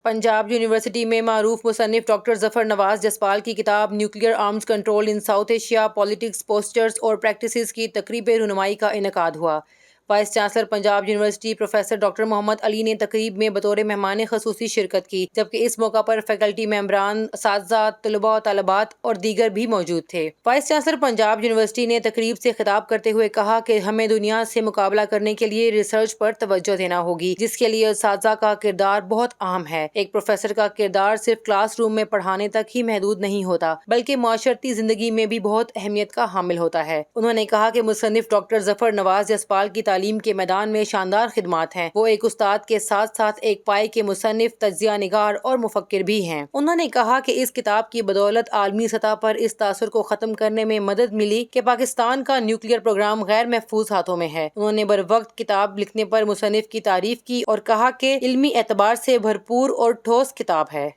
Punjab university میں معروف مصنف ڈاکٹر ظفر نواز جسپال کی کتاب nuclear arms control in South Asia politics postures اور پریکٹسز کی تقریب رونمائی کا انعقاد ہوا۔ Vice chancellor Punjab university professor doctor Muhammad Ali نے تقریب میں بطور مہمان خصوصی شرکت کی، جبکہ اس موقع پر فیکلٹی ممبران، اساتذہ، طلباء و طالبات اور دیگر بھی موجود تھے۔ وائس چانسلر پنجاب یونیورسٹی نے تقریب سے خطاب کرتے ہوئے کہا کہ ہمیں دنیا سے مقابلہ کرنے کے لیے ریسرچ پر توجہ دینا ہوگی، جس کے لیے اساتذہ کا کردار بہت اہم ہے۔ ایک پروفیسر کا کردار صرف کلاس روم میں پڑھانے تک ہی محدود نہیں ہوتا، بلکہ معاشرتی زندگی میں بھی بہت اہمیت کا حامل ہوتا ہے۔ انہوں نے کہا کہ مصنف ڈاکٹر ظفر نواز جسپال کی تعلیم کے میدان میں شاندار خدمات ہیں۔ وہ ایک استاد کے ساتھ ساتھ ایک پائے کے مصنف، تجزیہ نگار اور مفکر بھی ہیں۔ انہوں نے کہا کہ اس کتاب کی بدولت عالمی سطح پر اس تاثر کو ختم کرنے میں مدد ملی کہ پاکستان کا نیوکلیئر پروگرام غیر محفوظ ہاتھوں میں ہے۔ انہوں نے بروقت کتاب لکھنے پر مصنف کی تعریف کی اور کہا کہ علمی اعتبار سے بھرپور اور ٹھوس کتاب ہے۔